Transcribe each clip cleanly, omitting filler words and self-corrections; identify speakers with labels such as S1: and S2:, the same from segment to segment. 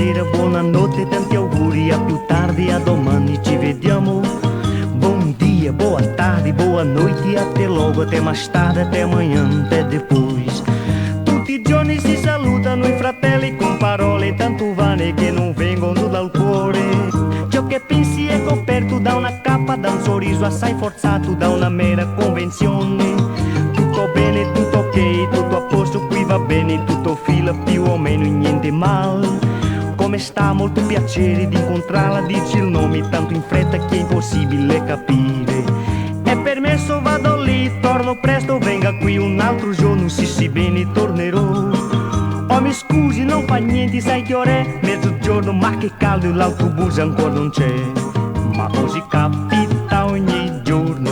S1: buonasera, buonanotte, tanti auguri, a più tardi, a domani ci vediamo. Bom dia, boa tarde, boa noite, até logo, até mais tarde, até amanhã, até depois. Tutti i giorni si salutano i fratelli con parole tanto vane che non vengono dal cuore. Ciò che pensi è coperto da una cappa, da un sorriso assai forzato, da una mera convenzione. Tutto bene, tutto ok, tutto a posto, qui va bene, tutto fila più o meno, niente mal. Come sta? Molto piacere di incontrarla, dici il nome tanto in fretta che è impossibile capire. È permesso, vado lì, torno presto, venga qui un altro giorno, sì bene, tornerò. Oh mi scusi, non fa niente, sai che ora è? Mezzogiorno, ma che caldo, l'autobus ancora non c'è. Ma così capita ogni giorno,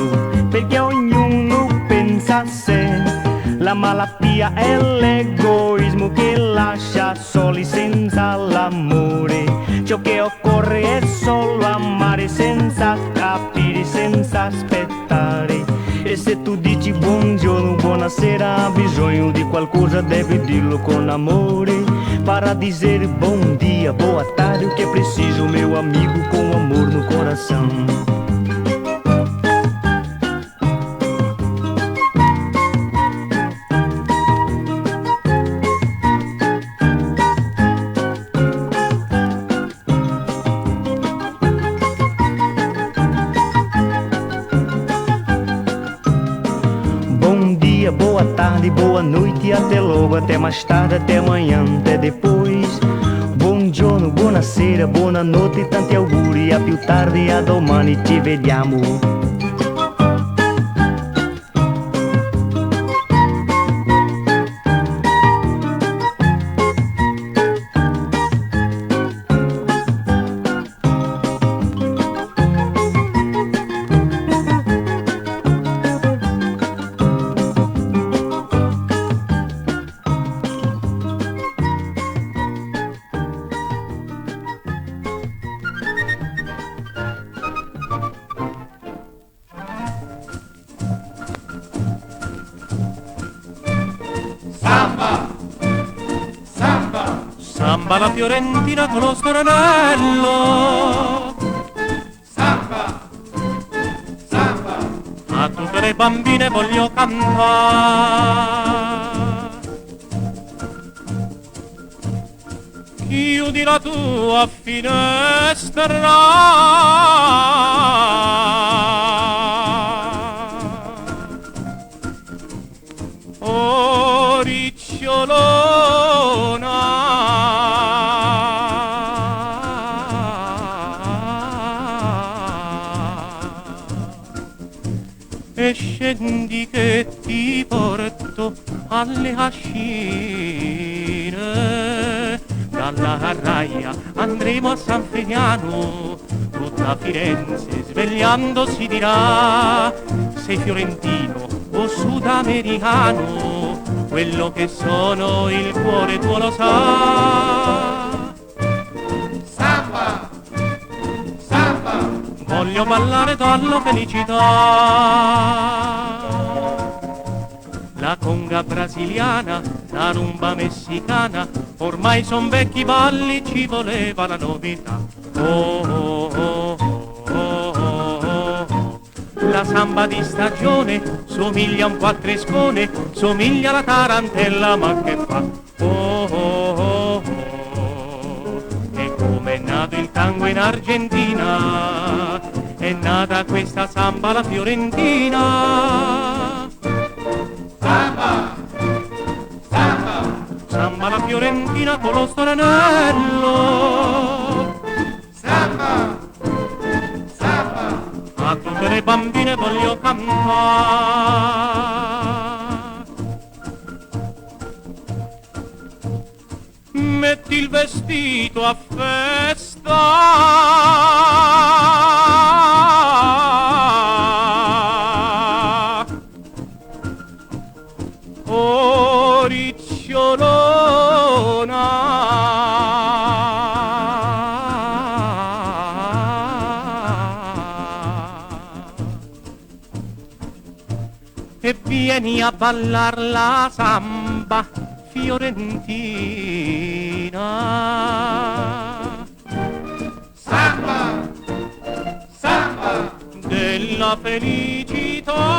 S1: perché ognuno pensa a sé. La malattia è l'egoismo che lascia soli senza l'amore. Ciò che occorre è solo amare senza capire, senza aspettare. E se tu dici buongiorno, buonasera, ha bisogno di qualcosa, devi dirlo con amore. Para dizer bom dia, boa tarde, o que é preciso, meu amigo, com amor no coração. Boa tarde, boa noite, até logo, até mais tarde, até amanhã, até depois. Buongiorno, buonasera, buonanotte, tanti auguri, a più tardi, a domani, ci vediamo.
S2: Samba la fiorentina con lo stornello.
S3: Samba, samba,
S2: A tutte le bambine voglio cantare. Chiudi la tua finestra, oh ricciolona. E scendi che ti porto alle Ascine. Dalla Carraia andremo a San Frediano, tutta Firenze svegliandosi dirà: sei fiorentino o sudamericano, quello che sono il cuore tuo lo sa.
S3: samba, samba,
S2: Voglio ballare dalla felicità. La conga brasiliana, la rumba messicana, ormai son vecchi balli, ci voleva la novità. Oh, oh, oh, oh, oh, oh. La samba di stagione somiglia un quattrescone, somiglia alla tarantella, ma che fa? Oh, oh, oh, oh. E come è nato il tango in Argentina, è nata questa samba la fiorentina.
S3: samba, samba,
S2: Samba la fiorentina con lo stornello.
S3: samba, samba,
S2: A tutte le bambine voglio cantare. Metti il vestito a festa, oh ricciolona. E vieni a ballar la samba fiorentina.
S3: Samba, samba,
S2: Della felicità.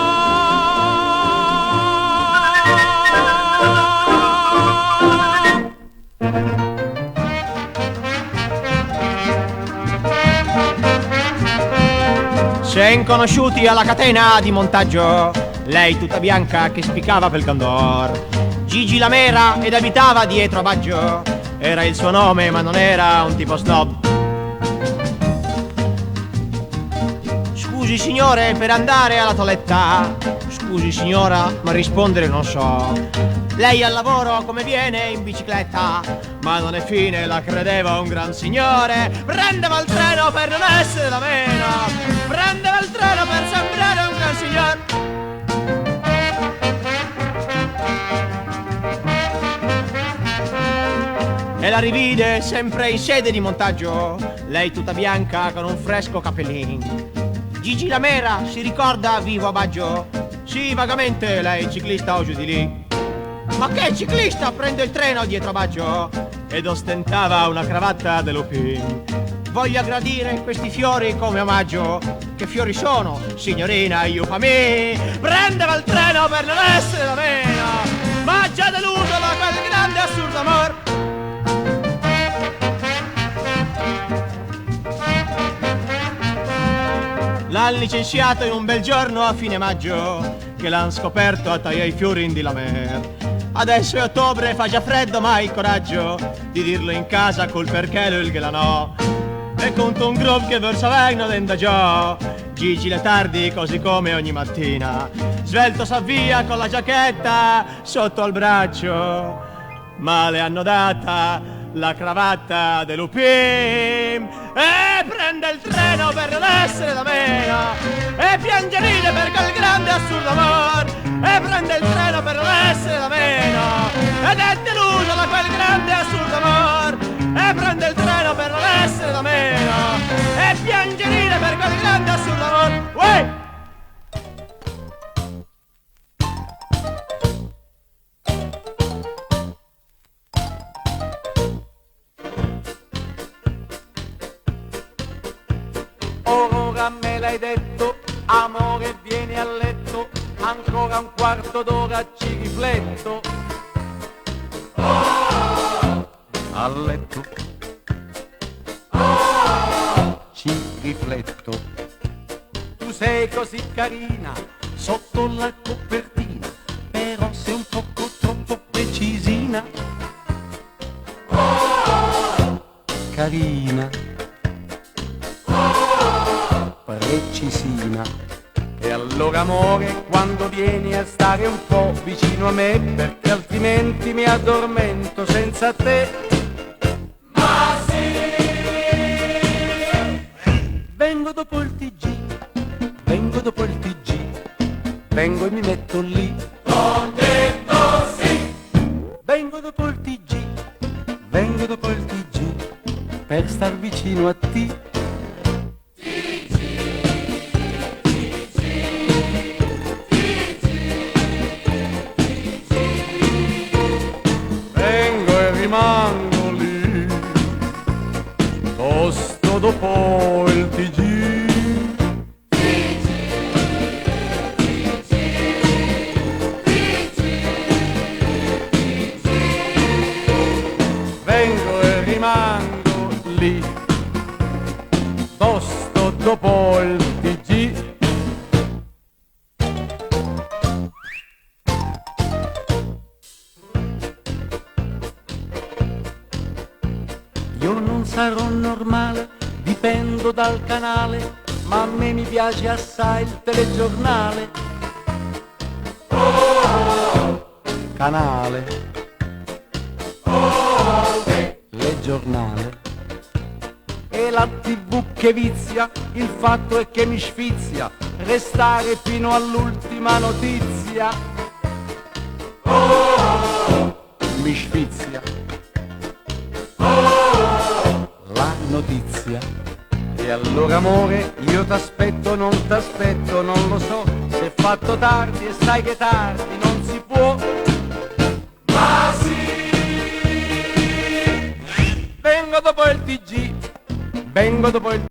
S4: Sen conosciuti alla catena di montaggio, lei tutta bianca che spiccava pel candor. Gigi Lamera ed abitava dietro a Baggio, era il suo nome ma non era un tipo snob. Scusi signore per andare alla toeletta, scusi signora ma rispondere non so. Lei al lavoro come viene in bicicletta, ma non è fine, la credeva un gran signore. Prendeva il treno per non essere da meno, prendeva il treno per sembrare un gran signor. E la rivide sempre in sede di montaggio, lei tutta bianca con un fresco cappellin. Gigi Lamera si ricorda vivo a Baggio, sì vagamente lei ciclista o giù di lì. Ma che ciclista prende il treno dietro a Baggio ed ostentava una cravatta de Lupin. Voglio aggradire questi fiori come omaggio. Che fiori sono, signorina, io pa' me. Prendeva il treno per non essere da meno, ma già deluso da quel grande assurdo amor. L'han licenziato in un bel giorno a fine maggio, che l'han scoperto a tagliare i fiori in di Lamer. Adesso è ottobre, fa già freddo, ma hai il coraggio di dirlo in casa col perché lui che la no. E conto un groove che verso vengono dentro già. Gigi le tardi così come ogni mattina, svelto s'avvia con la giacchetta sotto al braccio, ma le hanno data la cravatta de Lupin. E prende il treno per non essere da meno, e piange ride per quel grande assurdo amor. E prende il treno per non essere da meno, ed è deluso da quel grande assurdo amor. E prende il treno per non essere da meno, e piange ride per quel grande assurdo amor. Uè!
S5: Ora me l'hai detto, amore vieni a letto, ancora un quarto d'ora ci rifletto. A letto ci rifletto. Tu sei così carina sotto la copertina, però sei un poco troppo precisina. Carina, precisina. E allora amore, quando vieni a stare un po' vicino a me, perché altrimenti mi addormento senza te.
S3: ma sì,
S5: Vengo dopo il TG, vengo dopo il TG, vengo e mi metto lì.
S3: ho detto sì,
S5: Vengo dopo il TG, vengo dopo il TG, per star vicino a te. Vengo e rimango lì, tosto dopo il TG. Vengo e rimango lì, tosto dopo il TG. Io non sarò normale, dipendo dal canale, ma a me mi piace assai il telegiornale. Canale, le giornale. E la TV che vizia, il fatto è che mi sfizia restare fino all'ultima notizia. Mi sfizia la notizia. E allora amore, io t'aspetto, non t'aspetto, non lo so, se è fatto tardi e sai che tardi non si può.
S3: ma sì,
S5: dopo il TG, vengo dopo il